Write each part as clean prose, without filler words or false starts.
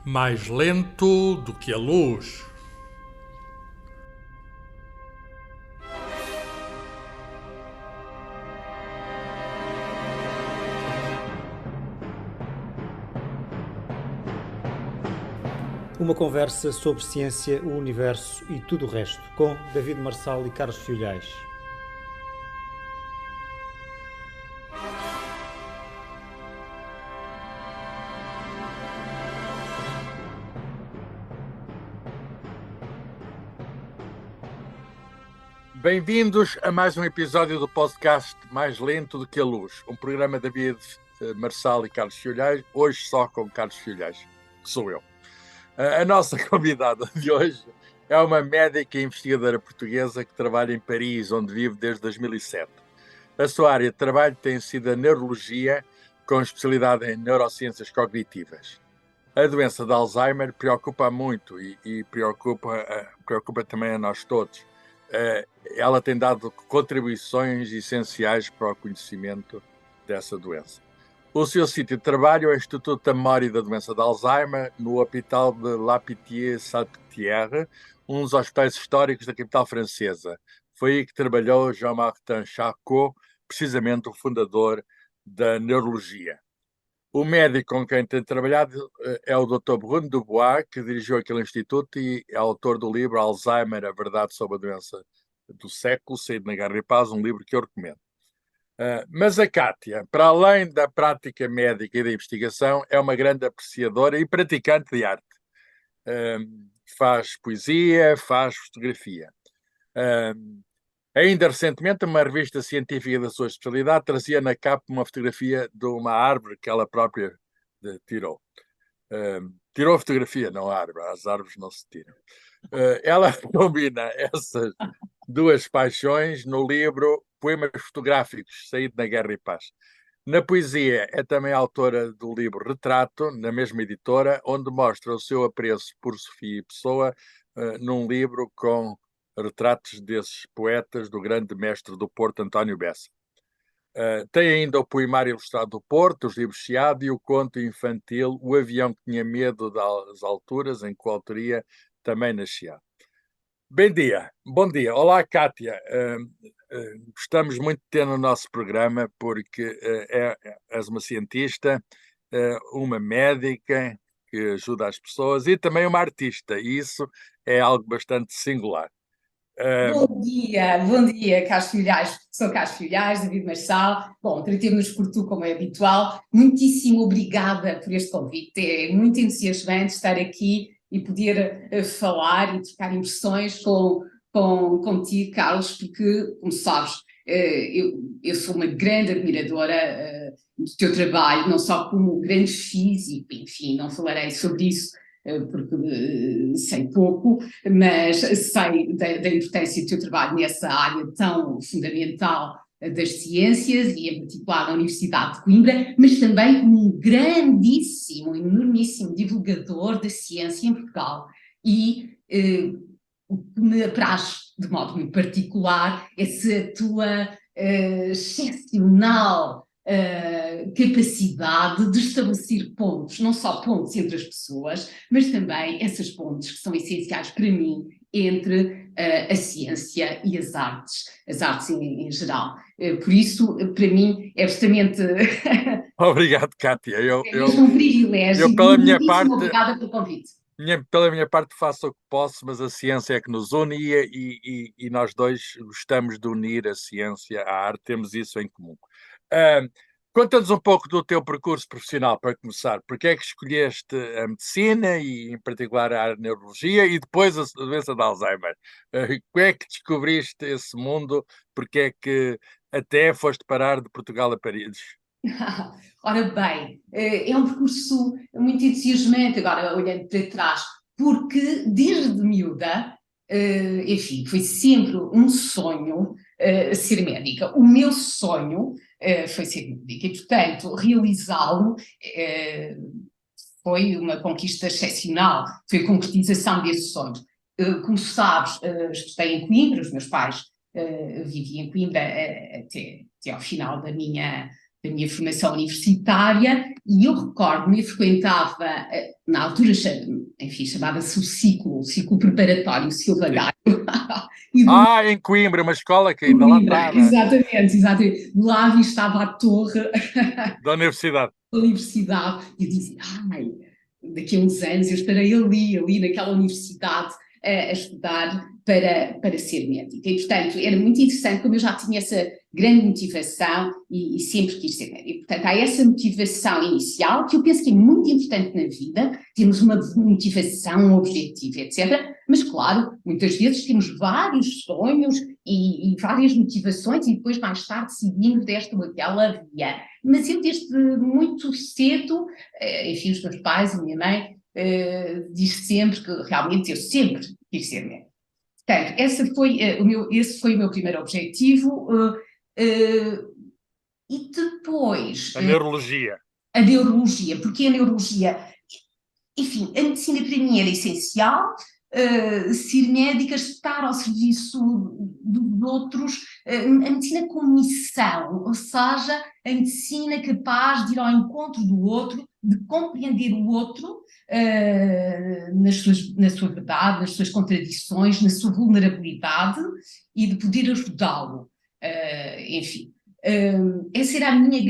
mais lento do que a luz. Uma conversa sobre ciência, o universo e tudo o resto, com David Marçal e Carlos Filhais. Bem-vindos a mais um episódio do podcast Mais Lento do que a Luz, um programa de David Marçal e Carlos Filhais, hoje só com Carlos Filhais, que sou eu. A nossa convidada de hoje é uma médica e investigadora portuguesa que trabalha em Paris, onde vive desde 2007. A sua área de trabalho tem sido a neurologia, com especialidade em neurociências cognitivas. A doença de Alzheimer preocupa muito e preocupa também a nós todos. Ela tem dado contribuições essenciais para o conhecimento dessa doença. O seu sítio de trabalho é o Instituto da Memória e da Doença de Alzheimer, no Hôpital de La Pitié-Salpêtrière, um dos hospitais históricos da capital francesa. Foi aí que trabalhou Jean-Martin Charcot, precisamente o fundador da neurologia. O médico com quem tem trabalhado é o Dr. Bruno Dubois, que dirigiu aquele instituto e é autor do livro Alzheimer, a Verdade sobre a Doença do Século, saído na Guerra e Paz, um livro que eu recomendo. Mas a Cátia, para além da prática médica e da investigação, é uma grande apreciadora e praticante de arte. Faz poesia, faz fotografia. Ainda recentemente, uma revista científica da sua especialidade trazia na capa uma fotografia de uma árvore que ela própria tirou. Tirou a fotografia, não a árvore. As árvores não se tiram. Ela combina essas duas paixões no livro Poemas Fotográficos, saído na Guerra e Paz. Na poesia, é também autora do livro Retrato, na mesma editora, onde mostra o seu apreço por Sofia Pessoa, num livro com retratos desses poetas do grande mestre do Porto, António Bessa. Tem ainda o Poemário Ilustrado do Porto, os livros Chiado e o conto infantil O Avião que Tinha Medo das Alturas, em coautoria também na Chiado. Bom dia. Olá, Cátia. Gostamos muito de ter no nosso programa porque és uma cientista, uma médica que ajuda as pessoas e também uma artista, e isso é algo bastante singular. Bom dia, Carlos Filhais. Sou Carlos Filhais, David Marçal. Bom, tratemos-nos por tu, como é habitual. Muitíssimo obrigada por este convite. É muito entusiasmante estar aqui e poder falar e trocar impressões contigo, Carlos, porque, como sabes, eu sou uma grande admiradora do teu trabalho, não só como grande físico, enfim, não falarei sobre isso, porque sei pouco, mas sei da importância do teu trabalho nessa área tão fundamental das ciências e em particular da Universidade de Coimbra, mas também como um grandíssimo, enormíssimo divulgador da ciência em Portugal. E o que me apraz de modo muito particular é se a tua excepcional capacidade de estabelecer pontos, não só pontos entre as pessoas, mas também essas pontes que são essenciais para mim entre a ciência e as artes em geral. Por isso, para mim, é absolutamente... Obrigado, Cátia. É mesmo um privilégio e muitíssimo obrigada pelo convite. Pela minha parte faço o que posso, mas a ciência é que nos une e nós dois gostamos de unir a ciência à arte, temos isso em comum. Conta-nos um pouco do teu percurso profissional, para começar. Porquê é que escolheste a medicina e, em particular, a neurologia e depois a doença de Alzheimer? Como é que descobriste esse mundo? Porquê é que até foste parar de Portugal a Paris? Ora bem, é um percurso muito entusiasmante, agora olhando para trás, porque desde miúda, enfim, foi sempre um sonho ser médica. O meu sonho foi ser médica e, portanto, realizá-lo foi uma conquista excepcional, foi a concretização desse sonho. Como sabes, estudei em Coimbra, os meus pais viviam em Coimbra até ao final da minha da minha formação universitária, e eu recordo-me, eu frequentava, na altura, enfim, chamava-se o ciclo preparatório Silva Gaio. Em Coimbra, uma escola que ainda lá está, não é? Exatamente. Lá estava a torre Da universidade. da universidade, e eu dizia, daqui a uns anos eu estarei ali naquela universidade, a estudar para ser médica. E, portanto, era muito interessante, como eu já tinha essa grande motivação e sempre quis ser médica. E, portanto, há essa motivação inicial, que eu penso que é muito importante na vida, temos uma motivação, um objetivo, etc. Mas, claro, muitas vezes temos vários sonhos e várias motivações e depois, mais tarde, seguimos desta ou aquela via. Mas eu, desde muito cedo, enfim, os meus pais, a minha mãe, diz sempre que realmente eu sempre quis ser médica. Portanto, esse foi o meu primeiro objetivo. E depois... A neurologia. A neurologia. Porque a neurologia... Enfim, a medicina para mim era essencial. Ser médica, estar ao serviço dos outros, a medicina com missão, ou seja, a medicina capaz de ir ao encontro do outro, de compreender o outro na sua verdade, nas suas contradições, na sua vulnerabilidade e de poder ajudá-lo. Enfim. Essa era a minha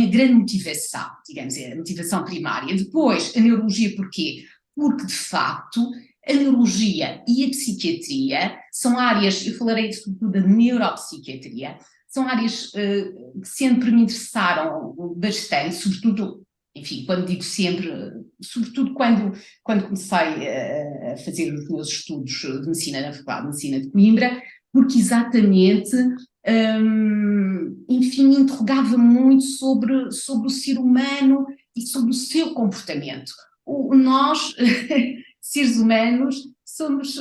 grande motivação, digamos, a motivação primária. Depois, a neurologia, porquê? Porque, de facto, a neurologia e a psiquiatria são áreas, eu falarei sobretudo da neuropsiquiatria, são áreas que sempre me interessaram bastante, sobretudo, enfim, quando digo sempre, sobretudo quando comecei a fazer os meus estudos de medicina na Faculdade de Medicina de Coimbra, porque exatamente... enfim, me interrogava muito sobre o ser humano e sobre o seu comportamento. Nós, seres humanos, somos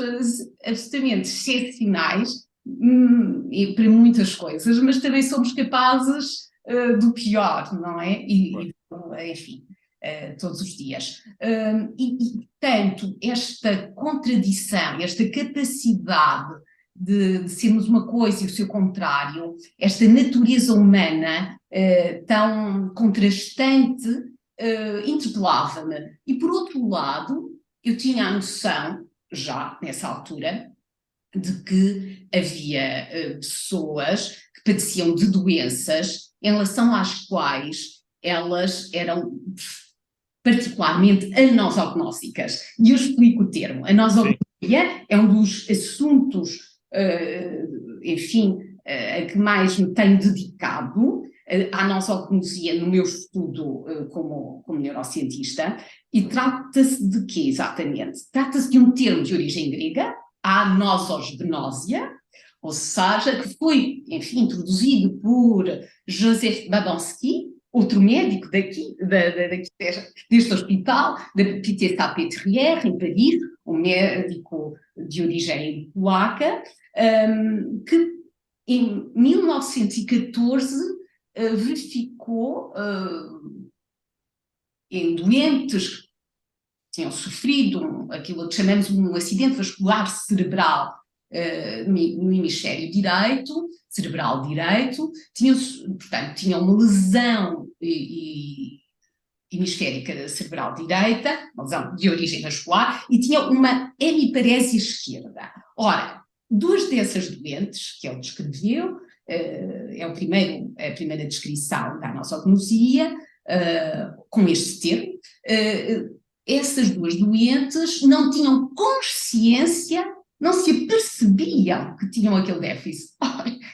absolutamente excepcionais para muitas coisas, mas também somos capazes do pior, não é? Enfim, todos os dias. Portanto, esta contradição, esta capacidade de sermos uma coisa e o seu contrário, esta natureza humana tão contrastante, interpelava-me. E, por outro lado, eu tinha a noção, já nessa altura, de que havia pessoas que padeciam de doenças em relação às quais elas eram particularmente anosognósticas. E eu explico o termo. A nosognosia é um dos assuntos enfim, a que mais me tenho dedicado, à nosognosia no meu estudo como neurocientista, e trata-se de quê exatamente? Trata-se de um termo de origem grega, a anosognosia, ou seja, que foi, enfim, introduzido por Joseph Badonsky, outro médico deste hospital, da Pitié-Salpêtrière, em Paris, um médico de origem polaca, que em 1914 verificou em doentes que tinham sofrido aquilo que chamamos um acidente vascular cerebral no hemisfério direito, cerebral direito, tinham uma lesão hemisférica cerebral direita, uma lesão de origem vascular, e tinha uma hemiparese esquerda. Ora, duas dessas doentes que ele descreveu, é a primeira descrição da anosognosia, com este termo, essas duas doentes não tinham consciência, não se apercebiam que tinham aquele déficit.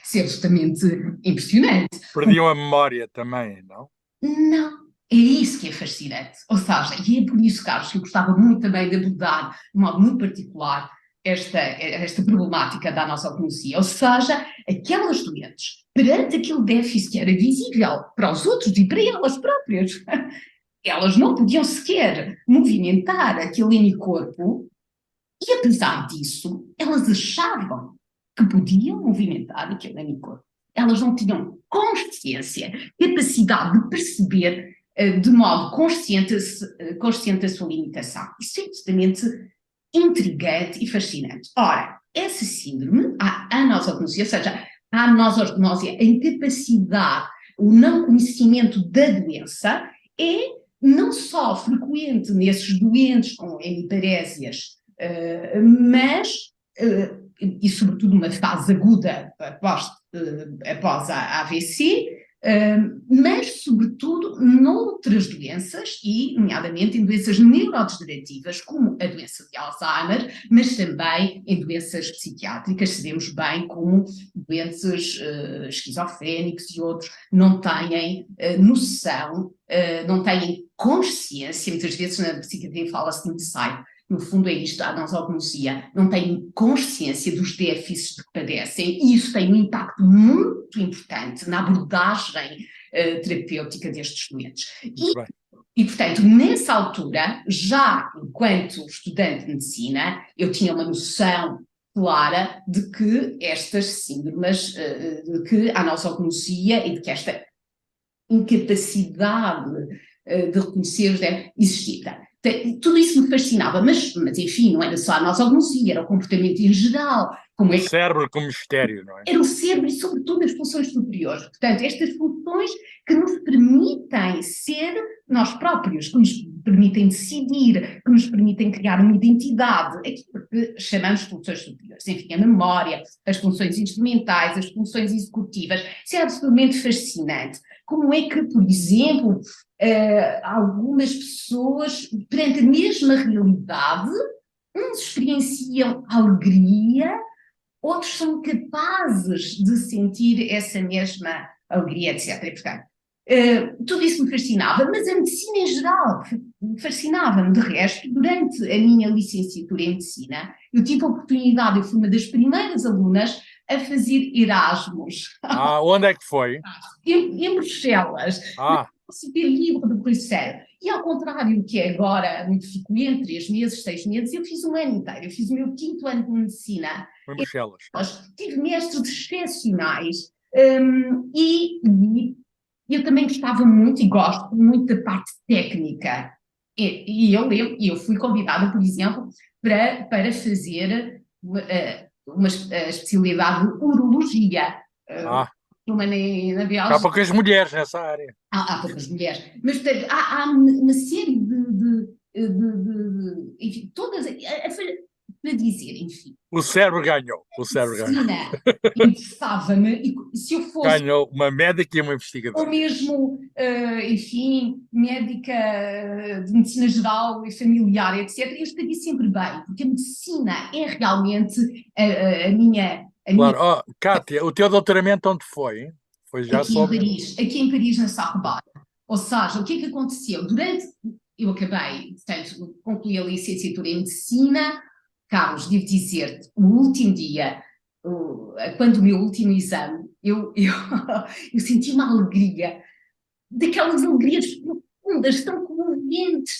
Isso é absolutamente impressionante. Perdiam a memória também, não? Não, é isso que é fascinante. Ou seja, e é por isso, Carlos, que eu gostava muito também de abordar de modo muito particular esta problemática da anosognosia. Ou seja, aquelas doentes, perante aquele déficit que era visível para os outros e para elas próprias, elas não podiam sequer movimentar aquele hemicorpo, e apesar disso, elas achavam que podiam movimentar aquele hemicorpo. Elas não tinham consciência, capacidade de perceber de modo consciente a sua limitação. Isso é absolutamente intrigante e fascinante. Ora, essa síndrome, a anosognosia, ou seja, a anosognosia, a incapacidade o não conhecimento da doença é não só frequente nesses doentes com hemiparésias, mas, e sobretudo numa fase aguda após a AVC, mas sobretudo noutras doenças, e nomeadamente em doenças neurodegenerativas, como a doença de Alzheimer, mas também em doenças psiquiátricas. Sabemos bem como doentes esquizofrénicos e outros não têm noção, não têm consciência, muitas vezes na psiquiatria fala-se de insight. No fundo é isto, a nosognosia, não têm consciência dos déficits de que padecem, e isso tem um impacto muito importante na abordagem terapêutica destes doentes. E, portanto, nessa altura, já enquanto estudante de medicina, eu tinha uma noção clara de que estas síndromes, de que a nosognosia e de que esta incapacidade de reconhecer os déficits existia. Tudo isso me fascinava, mas enfim, não era só a nosognosia, era o comportamento em geral. Como o cérebro como mistério, não é? Era o cérebro e sobretudo as funções superiores. Portanto, estas funções que nos permitem ser nós próprios, que nos permitem decidir, que nos permitem criar uma identidade, aquilo que chamamos de funções superiores. Enfim, a memória, as funções instrumentais, as funções executivas. Isso é absolutamente fascinante. Como é que, por exemplo, algumas pessoas, perante a mesma realidade, uns experienciam alegria, outros são capazes de sentir essa mesma alegria, etc. E, portanto, tudo isso me fascinava, mas a medicina em geral fascinava-me. De resto, durante a minha licenciatura em medicina, eu tive a oportunidade, eu fui uma das primeiras alunas a fazer Erasmus. Onde é que foi? Em Bruxelas. Super livre de Bruxelas. E ao contrário do que é agora muito frequente, 3 meses, 6 meses, eu fiz um ano inteiro, eu fiz o meu 5º ano de medicina. Em Bruxelas. Tive mestres excepcionais e eu também gostava muito e gosto muito da parte técnica. E eu fui convidada, por exemplo, para fazer uma especialidade de urologia. Há poucas mulheres nessa área. Há poucas mulheres, mas portanto, há uma série enfim, todas, para dizer, enfim. O cérebro ganhou. O cérebro ganhou. Interessava-me, se eu fosse... Ganhou uma médica e uma investigadora. Ou mesmo, enfim, médica de medicina geral e familiar, etc. Eu estaria sempre bem, porque a medicina é realmente a minha... Claro. Kátia, o teu doutoramento onde foi? Hein? Foi já aqui em Paris, na Sorbonne. Ou seja, o que é que aconteceu? Eu acabei, portanto, concluí a licenciatura em medicina. Carlos, devo dizer-te, o último dia, quando o meu último exame, eu senti uma alegria, daquelas alegrias profundas, tão comoventes.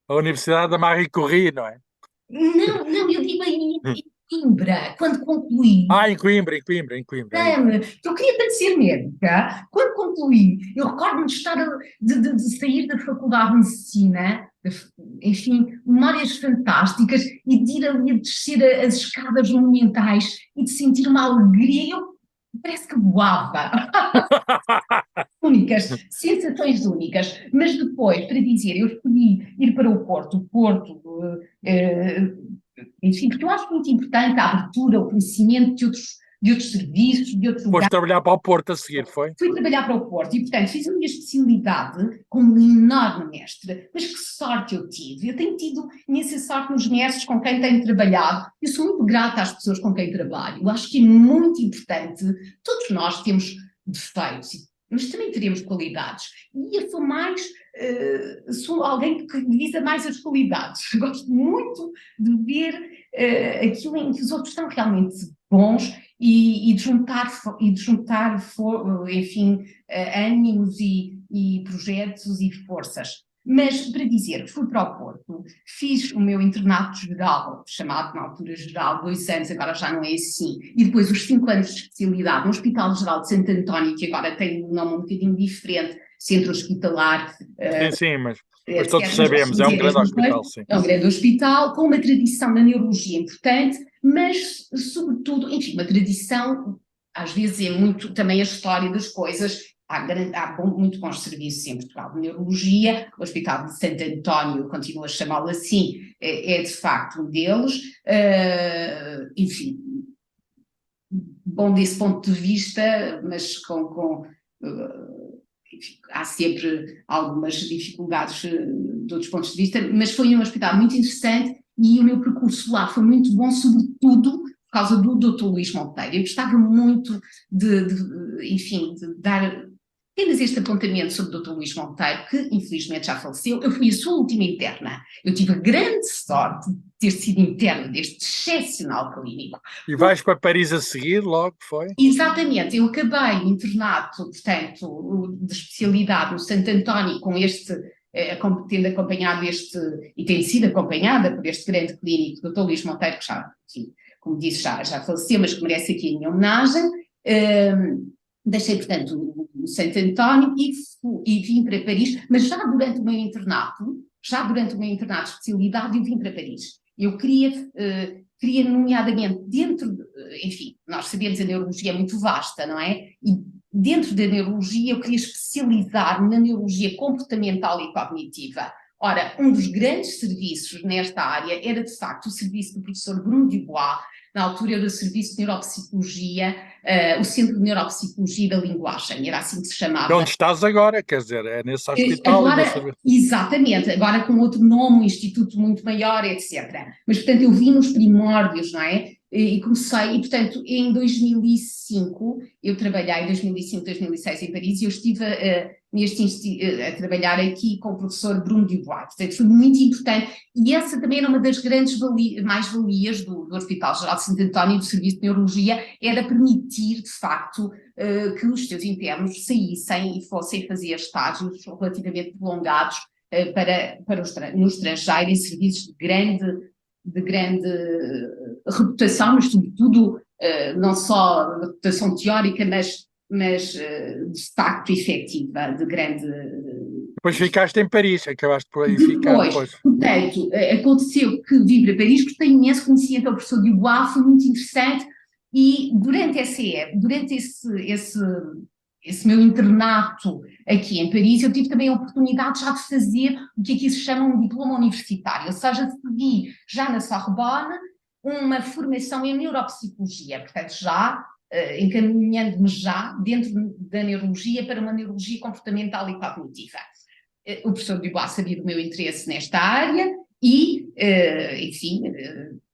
A Universidade da Marie Curie, não é? Não, eu digo em Coimbra, quando concluí. Em Coimbra. Eu queria tanto ser médica. Quando concluí, eu recordo-me de sair da Faculdade de Medicina, enfim, memórias fantásticas, e de ir ali a descer as escadas monumentais e de sentir uma alegria. Eu parece que voava. Únicas, sensações únicas. Mas depois, para dizer, eu escolhi ir para o Porto. Enfim, porque eu acho muito importante a abertura, o conhecimento de outros serviços, de outros lugares. Foste trabalhar para o Porto a seguir, foi? Fui trabalhar para o Porto e, portanto, fiz a minha especialidade com um enorme mestre. Mas que sorte eu tive! Eu tenho tido imensa sorte nos mestres com quem tenho trabalhado. Eu sou muito grata às pessoas com quem trabalho. Eu acho que é muito importante. Todos nós temos defeitos, mas também teremos qualidades. E eu sou alguém que visa mais as qualidades. Gosto muito de ver aquilo em que os outros são realmente bons e de juntar enfim, ânimos e projetos e forças. Mas, para dizer, fui para o Porto, fiz o meu internato geral, chamado na altura geral, 2 anos, agora já não é assim, e depois os 5 anos de especialidade no Hospital Geral de Santo António, que agora tem um nome um bocadinho diferente, centro hospitalar. Sim, mas todos sabemos, é um grande hospital, sim. É um grande hospital, com uma tradição na neurologia importante, mas, sobretudo, enfim, uma tradição às vezes é muito também a história das coisas. Há muito bons serviços em Portugal de neurologia, o Hospital de Santo António, continuo a chamá-lo assim, é de facto um deles, enfim, bom desse ponto de vista, mas enfim, há sempre algumas dificuldades de outros pontos de vista, mas foi um hospital muito interessante e o meu percurso lá foi muito bom, sobretudo por causa do Dr. Luís Monteiro. Eu gostava muito enfim, de dar apenas este apontamento sobre o Dr. Luís Monteiro, que infelizmente já faleceu. Eu fui a sua última interna. Eu tive a grande sorte de ter sido interna deste excepcional clínico. E vais para Paris a seguir, logo, foi? Exatamente, eu acabei o internato, portanto, de especialidade no Santo António, com tendo acompanhado e tendo sido acompanhada por este grande clínico, Dr. Luís Monteiro, que já, enfim, como disse, já faleceu, mas que merece aqui a minha homenagem. Deixei, portanto, o Santo António e vim para Paris, mas já durante o meu internato de especialidade, eu vim para Paris. Eu queria nomeadamente enfim, nós sabemos que a neurologia é muito vasta, não é? E dentro da neurologia eu queria especializar na neurologia comportamental e cognitiva. Ora, um dos grandes serviços nesta área era de facto o serviço do professor Bruno Dubois, na altura era o serviço de neuropsicologia, o Centro de Neuropsicologia da Linguagem, era assim que se chamava. De onde estás agora, quer dizer, é nesse hospital? Agora, exatamente, agora com outro nome, um instituto muito maior, etc. Mas, portanto, eu vim nos primórdios, não é? E comecei, e portanto, em 2005, eu trabalhei em 2005, 2006 em Paris, e eu estive a trabalhar aqui com o professor Bruno Dubois, portanto foi muito importante, e essa também era uma das grandes mais-valias do Hospital Geral de Santo António, do Serviço de Neurologia, era permitir, de facto, que os seus internos saíssem e fossem fazer estágios relativamente prolongados no estrangeiro, em serviços de grande reputação, mas sobretudo não só reputação teórica, mas de facto efetiva, de grande... Depois ficaste em Paris, acabaste por aí ficar depois. Portanto, aconteceu que vim para Paris, gostei imenso, conheci então o professor Dubois, foi muito interessante, e durante esse meu internato aqui em Paris, eu tive também a oportunidade já de fazer o que aqui se chama um diploma universitário, ou seja, segui já na Sorbonne uma formação em neuropsicologia, portanto já encaminhando-me já dentro da neurologia para uma neurologia comportamental e cognitiva. O professor Dubois sabia do meu interesse nesta área e, enfim,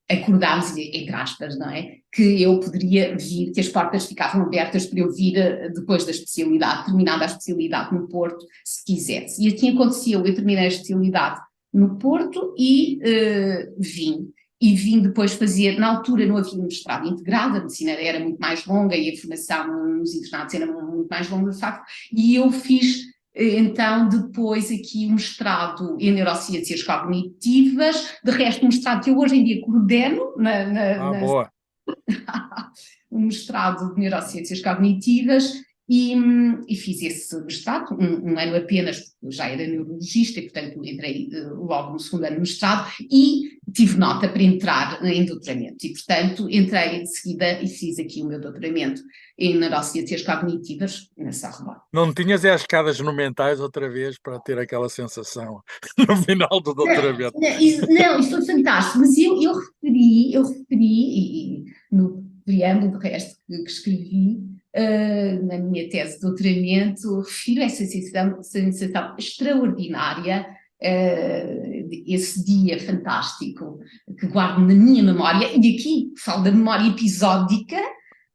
acordámos, entre aspas, não é? Que eu poderia vir, que as portas ficavam abertas para eu vir depois da especialidade, terminada a especialidade no Porto, se quisesse. E assim aconteceu, eu terminei a especialidade no Porto e vim. E vim depois fazer, na altura não havia um mestrado integrado, a medicina era muito mais longa e a formação nos internatos era muito mais longa, de facto, e eu fiz então depois aqui um mestrado em neurociências cognitivas, de resto um mestrado que eu hoje em dia coordeno boa. um mestrado de neurociências cognitivas e fiz esse mestrado, um ano apenas, porque já era neurologista e portanto entrei logo no segundo ano de mestrado e tive nota para entrar em doutoramento e portanto entrei de seguida e fiz aqui o meu doutoramento em neurociências cognitivas na Sorbonne. Não tinhas as escadas monumentais outra vez para ter aquela sensação no final do doutoramento? Não, isto foi fantástico, mas eu referi e no preâmbulo do resto que escrevi, na minha tese de doutoramento, refiro essa sensação extraordinária, esse dia fantástico que guardo na minha memória, e aqui falo da memória episódica,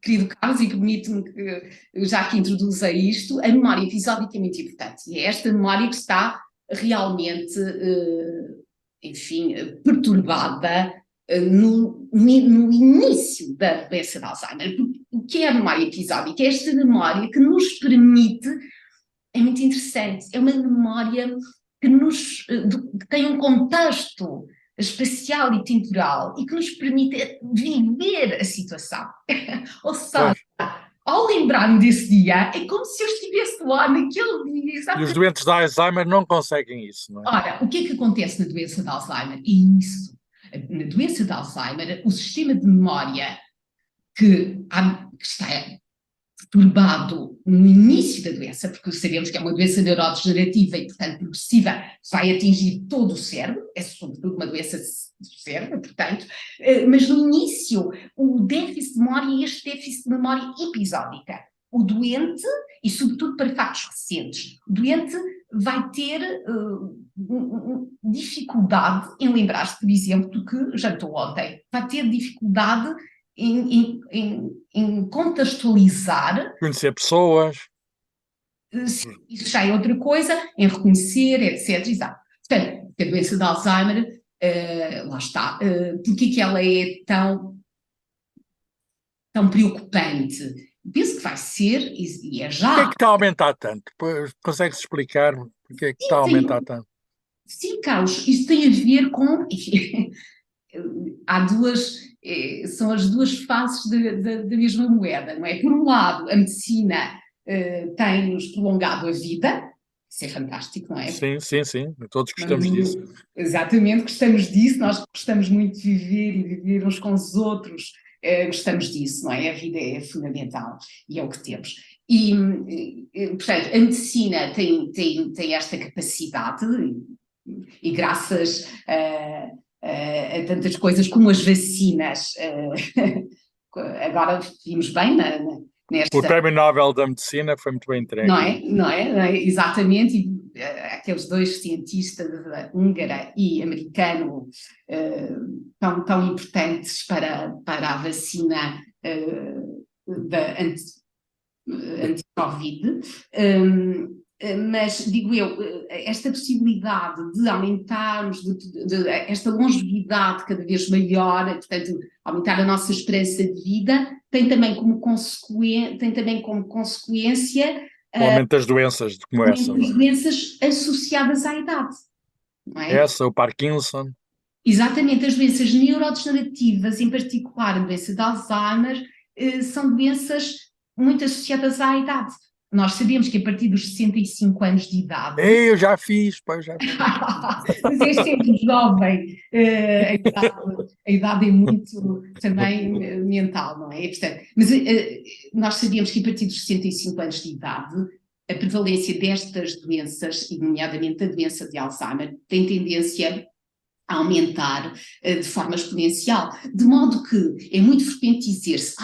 querido Carlos, e permite-me que já que introduza isto, a memória episódica é muito importante, e é esta memória que está realmente, enfim, perturbada no início da doença de Alzheimer. O que é a memória episódica? É esta memória que nos permite, é muito interessante, é uma memória que tem um contexto espacial e temporal e que nos permite viver a situação. Ou seja, ao lembrar-me desse dia, é como se eu estivesse lá naquele dia. E os doentes de Alzheimer não conseguem isso, não é? Ora, o que é que acontece na doença de Alzheimer? É isso. Na doença de Alzheimer, o sistema de memória que está perturbado no início da doença, porque sabemos que é uma doença neurodegenerativa e, portanto, progressiva, vai atingir todo o cérebro, é sobretudo uma doença do cérebro, portanto, mas no início, o déficit de memória e este déficit de memória episódica, o doente, e sobretudo para factos recentes, o doente vai ter dificuldade em lembrar-se, por exemplo, do que jantou ontem, vai ter dificuldade em contextualizar. Conhecer pessoas. Isso já é outra coisa, em reconhecer, etc. Exato. Portanto, a doença de Alzheimer, lá está. Porque que ela é tão preocupante? Penso que vai ser, e é já. Por que é que está a aumentar tanto? Consegue-se explicar porque é que está a aumentar tanto? Sim, Carlos, isso tem a ver com... Há duas... são as duas faces da mesma moeda, não é? Por um lado, a medicina tem-nos prolongado a vida, isso é fantástico, não é? Sim, sim, sim, todos gostamos disso. Exatamente, gostamos disso, nós gostamos muito de viver e viver uns com os outros, gostamos disso, não é? A vida é fundamental e é o que temos. E, portanto, a medicina tem esta capacidade, e graças a tantas coisas como as vacinas, agora vimos bem nesta... O Prémio Nobel da Medicina foi muito bem entregue. Não é? Exatamente, e aqueles dois cientistas húngara e americano tão importantes para a vacina da anti-Covid, mas digo eu, esta possibilidade de aumentarmos, esta longevidade cada vez maior, portanto, aumentar a nossa esperança de vida, tem também como consequência o aumento das doenças como essa. As doenças associadas à idade, não é? Essa, o Parkinson. Exatamente, as doenças neurodegenerativas, em particular a doença de Alzheimer, são doenças muito associadas à idade. Nós sabemos que a partir dos 65 anos de idade... Eu já fiz, pois já fiz. Mas és sempre jovem, a idade é muito também mental, não é? Portanto, mas nós sabemos que a partir dos 65 anos de idade, a prevalência destas doenças, e nomeadamente a doença de Alzheimer, tem tendência a aumentar de forma exponencial, de modo que é muito frequente dizer-se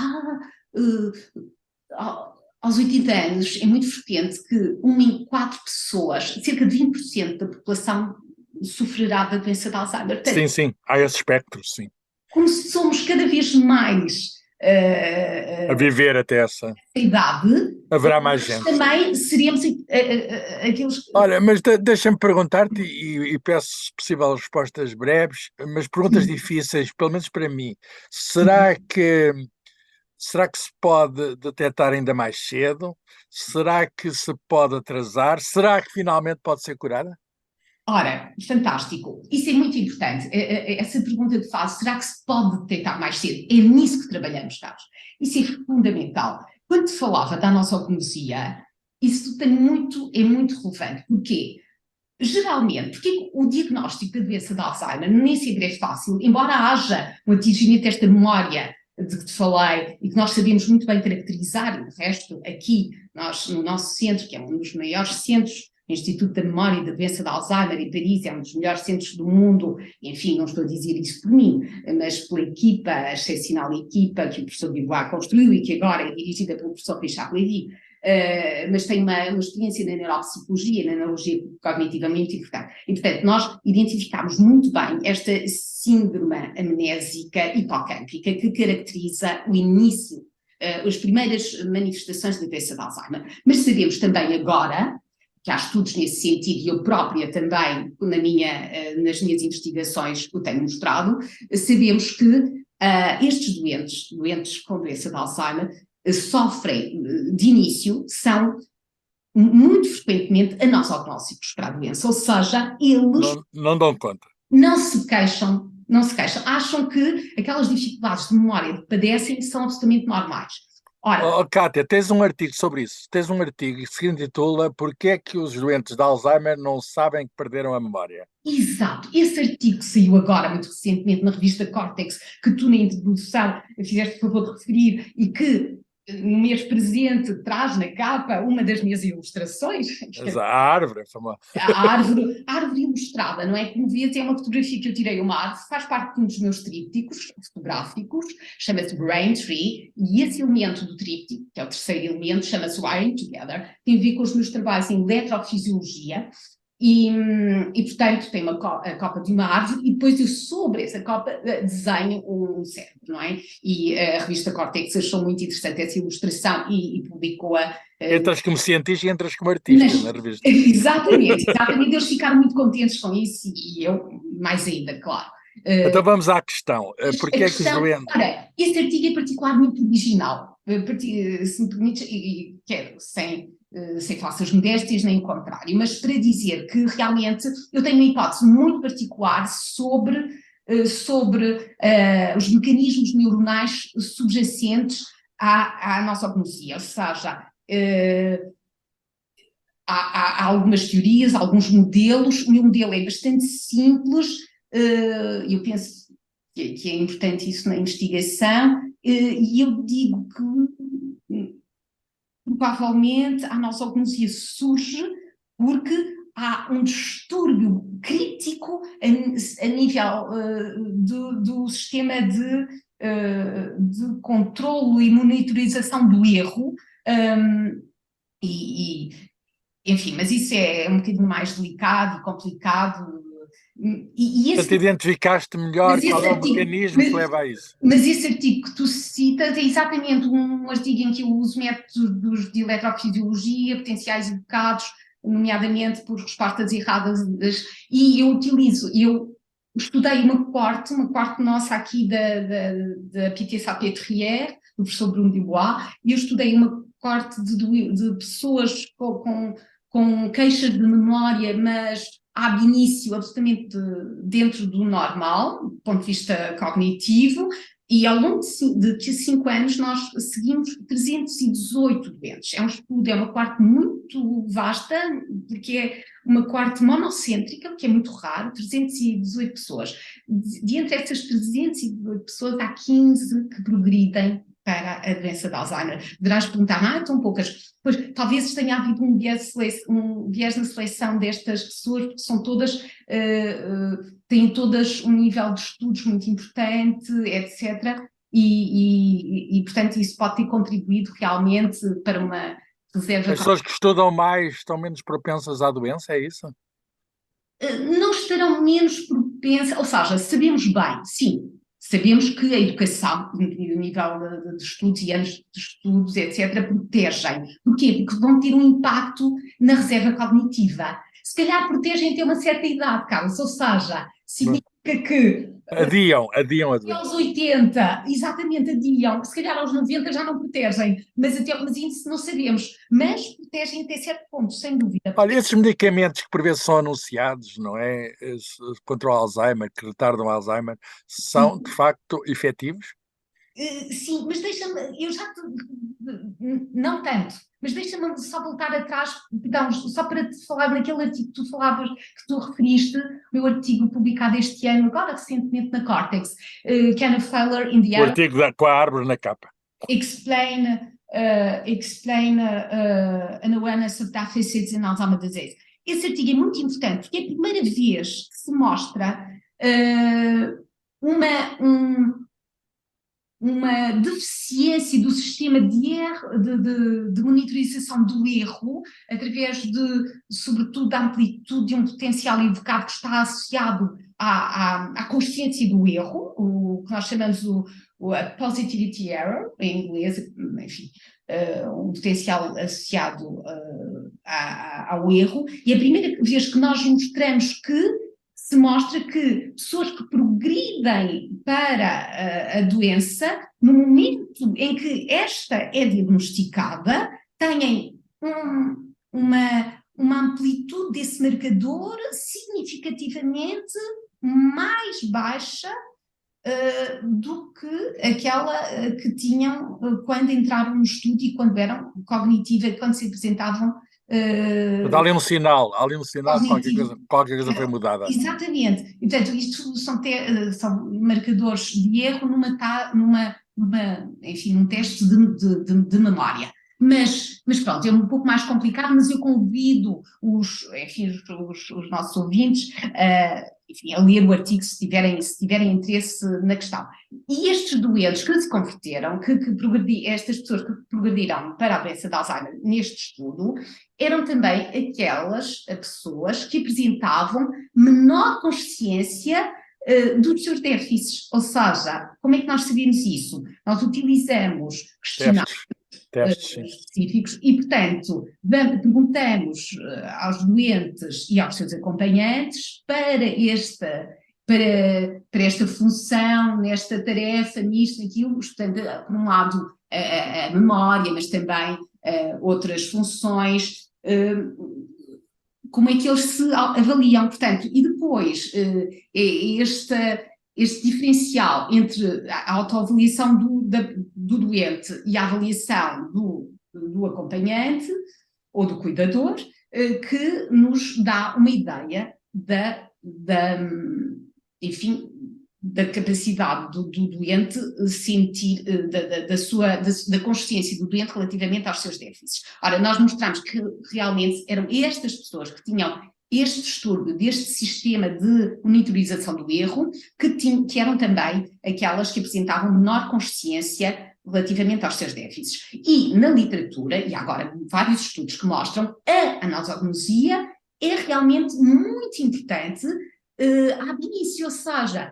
aos 80 anos é muito frequente que 1 em 4 pessoas, cerca de 20% da população, sofrerá da doença de Alzheimer. Portanto, sim, há esse espectro, sim. Como somos cada vez mais a viver até essa idade, haverá mais gente. Também seremos aqueles... Olha, mas deixa-me perguntar-te, e peço, se possível, respostas breves, mas perguntas difíceis, pelo menos para mim. Será que se pode detectar ainda mais cedo? Será que se pode atrasar? Será que finalmente pode ser curada? Ora, fantástico. Isso é muito importante. Essa pergunta que faço, será que se pode detectar mais cedo? É nisso que trabalhamos, Carlos. Isso é fundamental. Quando te falava da nosognosia, isso é muito relevante. Porquê? Geralmente, porque o diagnóstico da doença de Alzheimer nem sempre é fácil, embora haja um atingimento desta memória de que te falei e que nós sabemos muito bem caracterizar, e o resto aqui, nós no nosso centro, que é um dos maiores centros, o Instituto da Memória e da Doença de Alzheimer em Paris, é um dos melhores centros do mundo, enfim, não estou a dizer isso por mim, mas pela equipa, a excepcional equipa que o professor Bibois construiu e que agora é dirigida pelo professor Richard Lévy, mas tem uma experiência na neuropsicologia, na neurologia cognitivamente importante. E, portanto, nós identificamos muito bem esta síndrome amnésica hipocâmpica que caracteriza o início, as primeiras manifestações da doença de Alzheimer. Mas sabemos também agora, que há estudos nesse sentido, e eu própria também, nas minhas investigações, o tenho mostrado, sabemos que estes doentes com doença de Alzheimer, sofrem de início, são muito frequentemente anosognósicos para a doença, ou seja, eles não dão conta. Não se queixam, acham que aquelas dificuldades de memória que padecem são absolutamente normais. Ora, Cátia, tens um artigo sobre isso, tens um artigo que se intitula Porquê é que os doentes de Alzheimer não sabem que perderam a memória? Exato, esse artigo saiu agora muito recentemente na revista Cortex, que tu na introdução fizeste o favor de referir e que no mês presente traz na capa uma das minhas ilustrações. A árvore, A árvore ilustrada, não é? Como vês, é uma fotografia que eu tirei uma árvore, faz parte de um dos meus trípticos fotográficos, chama-se Brain Tree, e esse elemento do tríptico, que é o terceiro elemento, chama-se Wiring Together, tem a ver com os meus trabalhos em eletrofisiologia, e portanto tem a copa de uma árvore e depois eu sobre essa copa desenho um cérebro, não é? E a revista Cortex achou muito interessante essa ilustração e publicou-a. Entras como cientista e entras como artista na revista. Exatamente, eles ficaram muito contentes com isso e eu mais ainda, claro. Então vamos à questão. Porquê é que os doentes... Ora, este artigo é particularmente original, se me permites, e quero, sem falsas modéstias nem o contrário, mas para dizer que realmente eu tenho uma hipótese muito particular sobre os mecanismos neuronais subjacentes à nossa cognição, ou seja, há algumas teorias, alguns modelos. O meu modelo é bastante simples, eu penso que é importante isso na investigação, e eu digo que provavelmente a nosognosia surge porque há um distúrbio crítico a nível do sistema de controlo e monitorização do erro, enfim, mas isso é um bocadinho mais delicado e complicado. Portanto, identificaste melhor qual é o mecanismo que leva a isso. Mas esse artigo que tu citas é exatamente um artigo em que eu uso métodos de eletrofisiologia, potenciais educados, nomeadamente por respostas erradas, e eu estudei uma corte nossa aqui da Pitié Salpêtrière, do professor Bruno Dubois, e eu estudei uma corte de pessoas com queixas de memória, mas ab início absolutamente dentro do normal, do ponto de vista cognitivo, e ao longo de 5 anos nós seguimos 318 doentes. É um estudo, é uma coorte muito vasta, porque é uma coorte monocêntrica, que é muito raro, 318 pessoas. De entre essas 318 pessoas, há 15 que progridem para a doença de Alzheimer. Poderás perguntar, tão poucas. Pois, talvez tenha havido um viés na seleção destas pessoas, porque são todas, têm todas um nível de estudos muito importante, etc. E, portanto, isso pode ter contribuído realmente para uma reserva... As pessoas que estudam mais estão menos propensas à doença, é isso? Não estarão menos propensas, ou seja, sabemos bem, sim, sabemos que a educação, no nível de estudos e anos de estudos, etc., protegem. Porquê? Porque vão ter um impacto na reserva cognitiva. Se calhar protegem até uma certa idade, Carlos, ou seja, significa que... Adiam a doença. Aos 80, exatamente, adiam. Se calhar aos 90 já não protegem, mas isso não sabemos. Mas protegem até certo ponto, sem dúvida. Olha, esses medicamentos que por vezes são anunciados, não é? Contra o Alzheimer, que retardam o Alzheimer, são de facto efetivos? Sim, mas deixa-me, não tanto, mas deixa-me só voltar atrás, então, só para te falar naquele artigo que tu falavas, que tu referiste, o meu artigo publicado este ano, agora recentemente na Cortex, Can a Failure in the O artigo com a árvore na capa. Explain an awareness of deficits in Alzheimer's disease. Esse artigo é muito importante, porque é a primeira vez que se mostra uma deficiência do sistema de monitorização do erro, através sobretudo, da amplitude de um potencial evocado que está associado à consciência do erro, o que nós chamamos a positivity error, em inglês, enfim, um potencial associado ao erro, e é a primeira vez que nós mostramos que se mostra que pessoas que progridem para a doença, no momento em que esta é diagnosticada, têm uma amplitude desse marcador significativamente mais baixa do que aquela que tinham quando entraram no estudo e quando eram cognitivas, quando se apresentavam. Há ali um sinal, qualquer coisa foi mudada. Exatamente. Portanto, isto são marcadores de erro numa enfim, um teste de memória. Mas pronto, é um pouco mais complicado, mas eu convido enfim, os nossos ouvintes enfim, a ler o artigo se tiverem interesse na questão. E estes doentes que se converteram, estas pessoas que progrediram para a doença de Alzheimer neste estudo, eram também aquelas pessoas que apresentavam menor consciência dos seus déficits. Ou seja, como é que nós sabemos isso? Nós utilizamos questionários testes específicos e, portanto, perguntamos aos doentes e aos seus acompanhantes para esta função, nesta tarefa, nisto, aquilo, portanto, por um lado a memória, mas também outras funções, como é que eles se avaliam, portanto, e depois este diferencial entre a autoavaliação do doente e a avaliação do acompanhante ou do cuidador, que nos dá uma ideia enfim, da capacidade do doente sentir, da consciência do doente relativamente aos seus déficits. Ora, nós mostramos que realmente eram estas pessoas que tinham este distúrbio deste sistema de monitorização do erro, que eram também aquelas que apresentavam menor consciência relativamente aos seus déficits. E na literatura, e agora vários estudos que mostram, a anosognosia é realmente muito importante ab início, ou seja,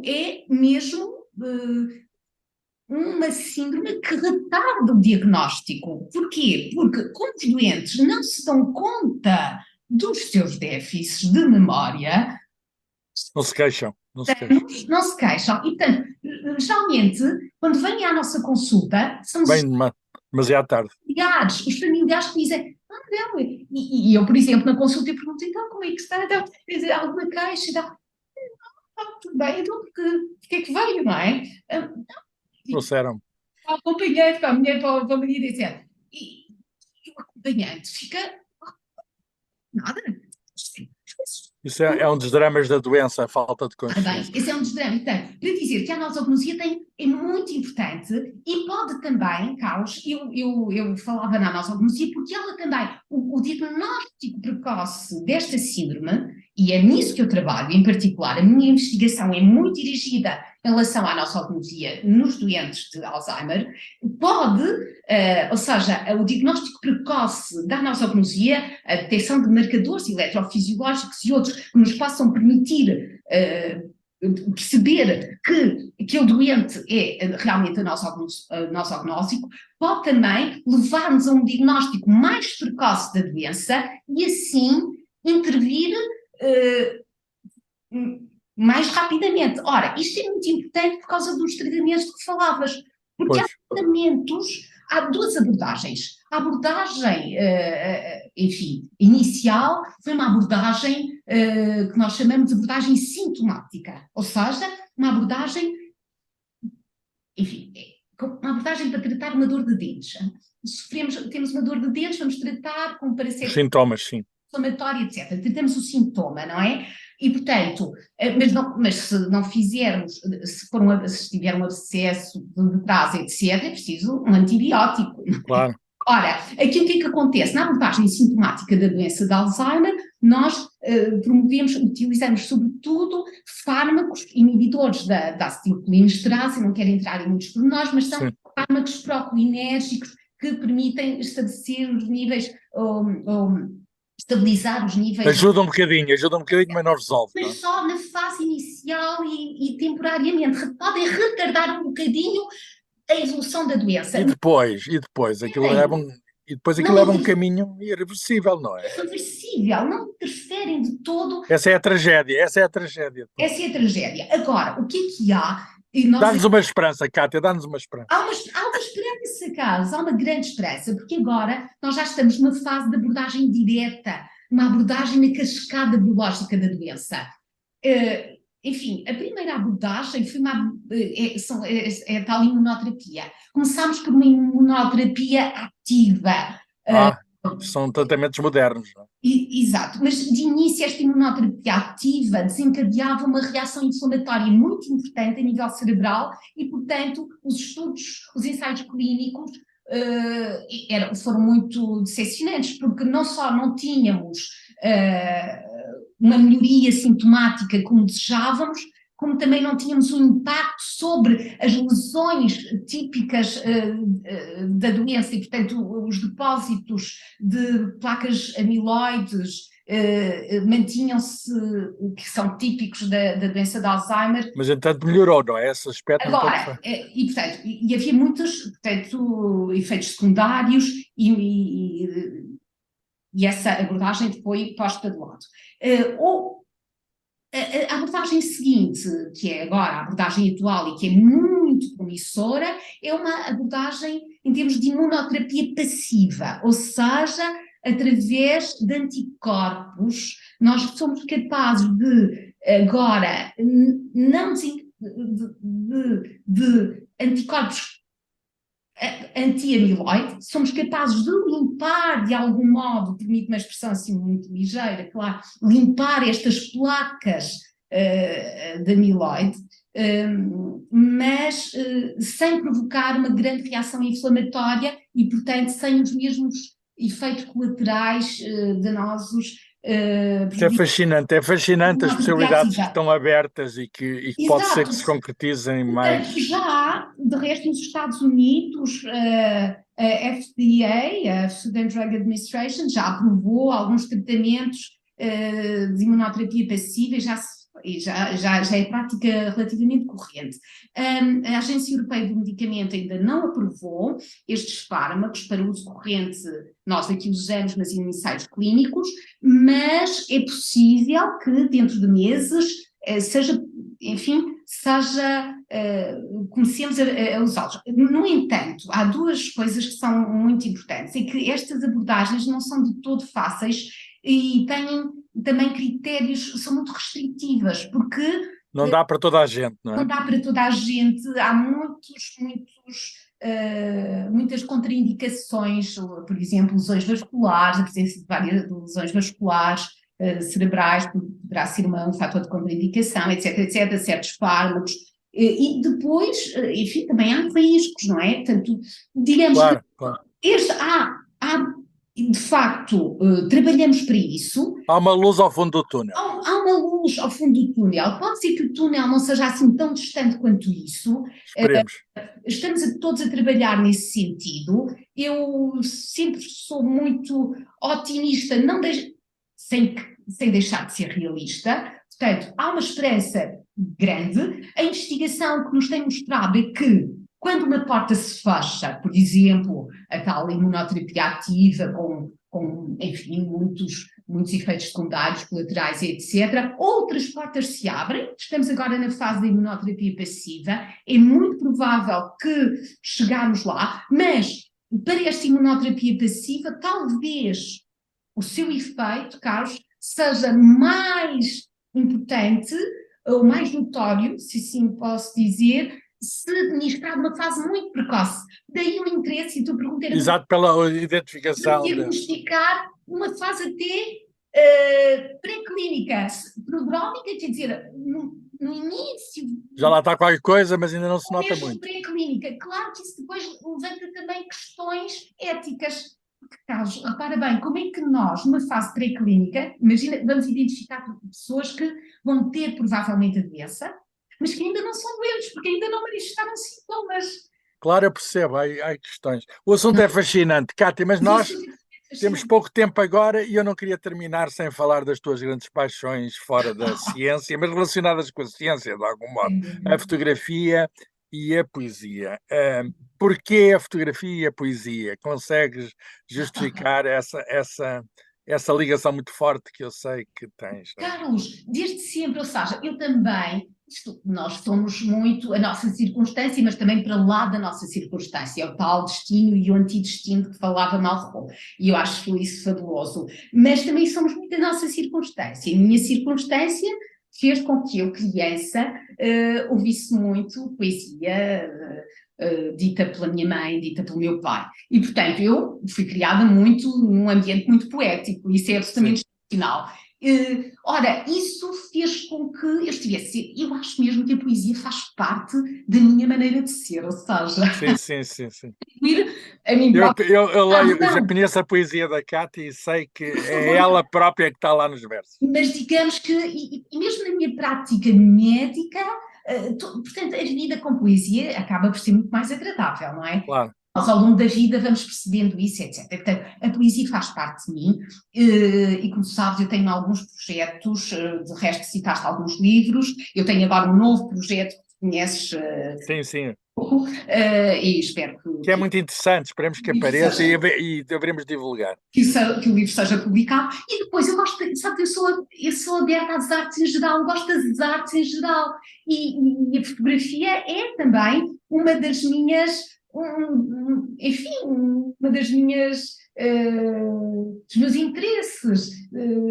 é mesmo uma síndrome que retarda o diagnóstico. Porquê? Porque como os doentes não se dão conta dos seus déficits de memória, não se queixam. Não se queixam. E, portanto, geralmente, quando vêm à nossa consulta, são demasiado tarde. Os familiares que dizem, não, e eu, por exemplo, na consulta, eu pergunto, então, como é que está? Então, alguma queixa? Então, tudo bem, então, porque é que veio, não é? Trouxeram. Para o acompanhante, para a mulher, para o marido, etc. E o acompanhante fica... Nada. Isso é um dos dramas da doença, a falta de consciência. Esse é um dos dramas. Portanto, para dizer que a anosognosia é muito importante e pode também, Carlos, eu falava na anosognosia porque ela também, o diagnóstico precoce desta síndrome, e é nisso que eu trabalho em particular, a minha investigação é muito dirigida em relação à anosognosia nos doentes de Alzheimer, pode, ou seja, o diagnóstico precoce da anosognosia, a detecção de marcadores eletrofisiológicos e outros que nos possam permitir perceber que aquele doente é realmente anosognósico, pode também levar-nos a um diagnóstico mais precoce da doença e assim intervir mais rapidamente. Ora, isto é muito importante por causa dos tratamentos de que falavas, porque há duas abordagens. A abordagem, enfim, inicial foi uma abordagem que nós chamamos de abordagem sintomática, ou seja, uma abordagem, enfim, uma abordagem para tratar uma dor de dentes. Temos uma dor de dentes, vamos tratar com paracetamol, sintomas, sim, inflamatório, etc. Tratamos o sintoma, não é? E, portanto, mas se não fizermos, se tiver um abscesso de trás, etc., é preciso um antibiótico. Claro. Ora, aqui o que é que acontece? Na abordagem sintomática da doença de Alzheimer, nós utilizamos sobretudo fármacos inibidores da acetilcolinesterase, não quero entrar em muitos pormenores, mas são fármacos procolinérgicos que permitem estabelecer os níveis, estabilizar os níveis... Ajuda um bocadinho, mas não resolve. Mas só na fase inicial e temporariamente. Podem retardar um bocadinho a evolução da doença. E depois aquilo leva um caminho irreversível, não é? Irreversível, não interferem de todo. Essa é a tragédia. Agora, o que é que há? Dá-nos uma esperança, Cátia, dá-nos uma esperança. Há uma esperança, Carlos, há uma grande esperança, porque agora nós já estamos numa fase de abordagem direta, uma abordagem na cascada biológica da doença. Enfim, a primeira abordagem foi a tal imunoterapia. Começámos por uma imunoterapia ativa. são tratamentos modernos, não é? Exato, mas de início esta imunoterapia ativa desencadeava uma reação inflamatória muito importante a nível cerebral e, portanto, os estudos, os ensaios clínicos foram muito decepcionantes, porque não só não tínhamos uma melhoria sintomática como desejávamos, como também não tínhamos um impacto sobre as lesões típicas da doença e, portanto, os depósitos de placas amiloides mantinham-se, que são típicos da doença de Alzheimer. Mas, entanto, melhorou, não é? Esse aspecto Agora, e havia muitos, portanto, efeitos secundários e essa abordagem foi posta de lado. A abordagem seguinte, que é agora a abordagem atual e que é muito promissora, é uma abordagem em termos de imunoterapia passiva, ou seja, através de anticorpos, nós somos capazes de, agora, não de anticorpos anti-amiloide, somos capazes de limpar de algum modo, permite uma expressão assim muito ligeira, claro, limpar estas placas de amiloide, mas sem provocar uma grande reação inflamatória e, portanto, sem os mesmos efeitos colaterais danosos. É fascinante as possibilidades que estão abertas e que pode ser que se concretizem mais. Portanto, já há, de resto, nos Estados Unidos, a FDA, a Food and Drug Administration, já aprovou alguns tratamentos de imunoterapia passiva e já é prática relativamente corrente. A Agência Europeia do Medicamento ainda não aprovou estes fármacos para uso corrente, nós aqui usamos, mas em ensaios clínicos, mas é possível que dentro de meses comecemos a usá-los. No entanto, há duas coisas que são muito importantes, é que estas abordagens não são de todo fáceis e têm também critérios, são muito restritivas, porque não dá para toda a gente, não é? Não dá para toda a gente, há muitas contraindicações, por exemplo, lesões vasculares, a presença de várias lesões vasculares cerebrais, poderá ser um fator de contraindicação, etc, certos fármacos, e depois, enfim, também há riscos, não é? Portanto, digamos claro. De facto, trabalhamos para isso. Há uma luz ao fundo do túnel. Há uma luz ao fundo do túnel. Pode ser que o túnel não seja assim tão distante quanto isso. Esperemos. Estamos todos a trabalhar nesse sentido. Eu sempre sou muito otimista, sem deixar de ser realista. Portanto, há uma esperança grande. A investigação que nos tem mostrado é que quando uma porta se fecha, por exemplo, a tal imunoterapia ativa com enfim, muitos efeitos secundários, colaterais, etc., outras portas se abrem. Estamos agora na fase da imunoterapia passiva. É muito provável que chegamos lá, mas para esta imunoterapia passiva, talvez o seu efeito, Carlos, seja mais importante ou mais notório, se assim posso dizer, se administrar uma fase muito precoce. Daí o interesse, e tu perguntas... Exato, pela identificação. Diagnosticar uma fase até pré-clínica, prodrómica, quer dizer, no início... Já lá está qualquer coisa, mas ainda não se nota muito. Pré-clínica. Claro que isso depois levanta também questões éticas. Carlos, repara bem, como é que nós, numa fase pré-clínica, imagina, vamos identificar pessoas que vão ter provavelmente a doença, mas que ainda não são doentes, porque ainda não manifestaram sintomas. Claro, eu percebo, há questões. O assunto é fascinante, Cátia, mas nós temos pouco tempo agora e eu não queria terminar sem falar das tuas grandes paixões fora da ciência, mas relacionadas com a ciência, de algum modo. A fotografia e a poesia. Porquê a fotografia e a poesia? Consegues justificar essa ligação muito forte que eu sei que tens? Carlos, desde sempre, ou seja, eu também... Nós somos muito a nossa circunstância, mas também para lá da nossa circunstância, é o tal destino e o antidestino que falava Malraux, e eu acho isso fabuloso, mas também somos muito a nossa circunstância. A minha circunstância fez com que eu, criança, ouvisse muito poesia dita pela minha mãe, dita pelo meu pai. E, portanto, eu fui criada muito num ambiente muito poético, isso é absolutamente excepcional. Ora, isso fez com que eu estivesse. Eu acho mesmo que a poesia faz parte da minha maneira de ser, ou seja, Sim. a mim Eu leio, não. já conheço a poesia da Cátia e sei que é ela própria que está lá nos versos. Mas digamos que, e mesmo na minha prática médica, portanto, a vida com poesia acaba por ser muito mais agradável, não é? Claro. Nós, ao longo da vida, vamos percebendo isso, etc. Portanto, a poesia faz parte de mim, e como sabes, eu tenho alguns projetos, de resto citaste alguns livros, eu tenho agora um novo projeto que conheces Sim. pouco, e espero Que é muito interessante, esperemos que apareça e devemos divulgar. que o livro seja publicado. E depois, eu gosto, sabe, eu sou aberta às artes em geral, gosto das artes em geral, e a fotografia é também uma das minhas, enfim, uma das minhas, dos meus interesses,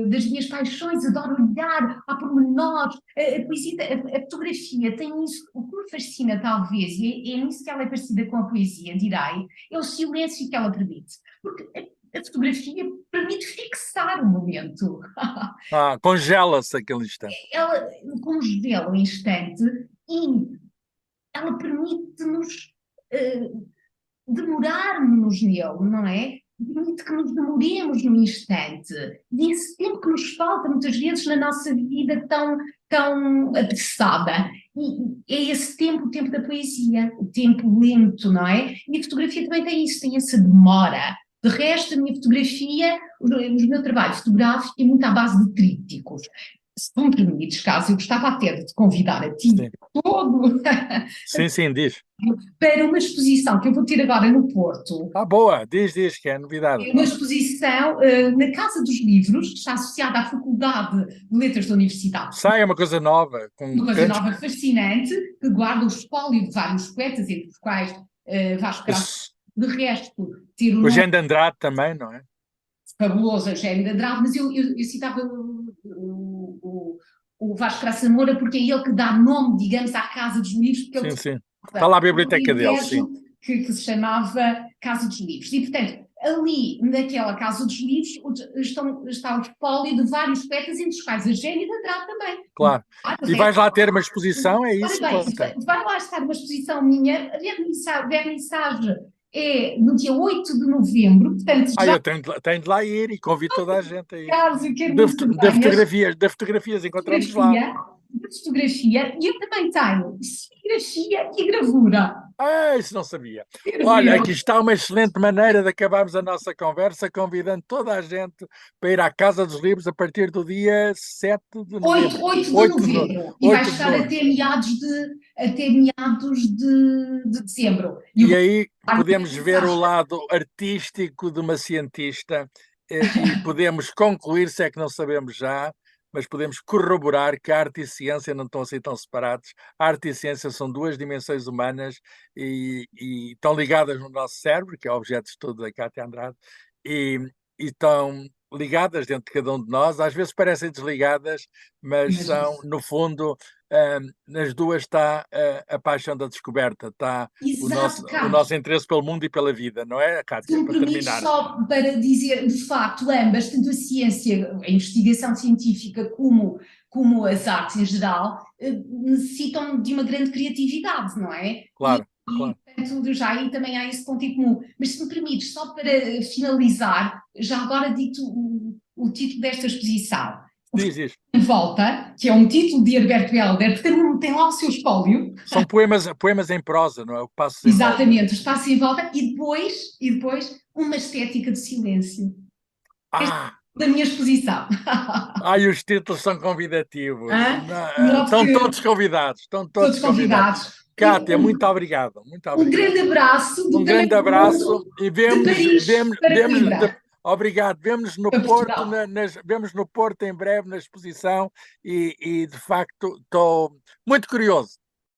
das minhas paixões, adoro olhar a pormenores, a poesia, a fotografia tem isso, o que me fascina talvez, e é nisso que ela é parecida com a poesia, direi, é o silêncio que ela permite, porque a fotografia permite fixar o momento. Congela-se aquele instante. Ela congela o instante e ela permite-nos demorarmos nele, não é? Permite que nos demoremos num instante. E esse tempo que nos falta muitas vezes na nossa vida tão apressada. E é esse tempo, o tempo da poesia, o tempo lento, não é? E a fotografia também tem isso, tem essa demora. De resto, a minha fotografia, o meu trabalho fotográfico é muito à base de trípticos. Se não me permites, caso eu gostava até de te convidar a ti, Sim. todo, Sim, diz. para uma exposição que eu vou ter agora no Porto. Boa, diz, que é novidade. É uma exposição na Casa dos Livros, que está associada à Faculdade de Letras da Universidade. Sai uma coisa nova. Uma coisa nova fascinante, que guarda o espólio de vários poetas, entre os quais Vasco Graça. De resto, ter o Eugênio de Andrade também, não é? Fabuloso Eugênio de Andrade, mas eu citava o Vasco Graça Moura porque é ele que dá nome, digamos, à Casa dos Livros. Porque sim. Está lá a biblioteca dele, sim. Que se chamava Casa dos Livros. E, portanto, ali, naquela Casa dos Livros, está o espólio de vários poetas, entre os quais Eugênio de Andrade também. Claro. E vais lá ter uma exposição, é isso? Vai lá estar uma exposição minha, a vernissage é no dia 8 de novembro, portanto já... Eu tenho de lá ir e convido toda a gente a ir. Carlos, eu quero da fotografias encontramos lá. De fotografia, e eu também tenho serigrafia e gravura. Isso não sabia. Olha, aqui está uma excelente maneira de acabarmos a nossa conversa, convidando toda a gente para ir à Casa dos Livros a partir do dia 7 de novembro. 8 de novembro. E vai estar até meados de dezembro. E aí podemos ver o lado artístico de uma cientista e podemos concluir, se é que não sabemos já, mas podemos corroborar que a arte e ciência não estão assim tão separados. A arte e ciência são duas dimensões humanas e estão ligadas no nosso cérebro, que é o objeto de estudo da Cátia Andrade, e estão ligadas dentro de cada um de nós. Às vezes parecem desligadas, mas são, no fundo, nas duas está a paixão da descoberta, está o nosso interesse pelo mundo e pela vida, não é, Cátia? Para terminar. Só para dizer, de facto, ambas, tanto a ciência, a investigação científica, como as artes em geral, necessitam de uma grande criatividade, não é? Claro. Portanto, já aí também há esse ponto em comum. Mas se me permites, só para finalizar, já agora dito o título desta exposição. Diz. Em Volta, que é um título de Herberto Helder, tem lá o seu espólio. São poemas em prosa, não é? O Passo Exatamente, o Espaço em Volta, e depois uma estética de silêncio. Da minha exposição. E os títulos são convidativos. Estão todos convidados. Estão todos convidados. Cátia, muito obrigado. Um grande abraço. grande abraço e obrigado. Vemo-nos no Porto, vemos no Porto em breve na exposição e de facto estou muito curioso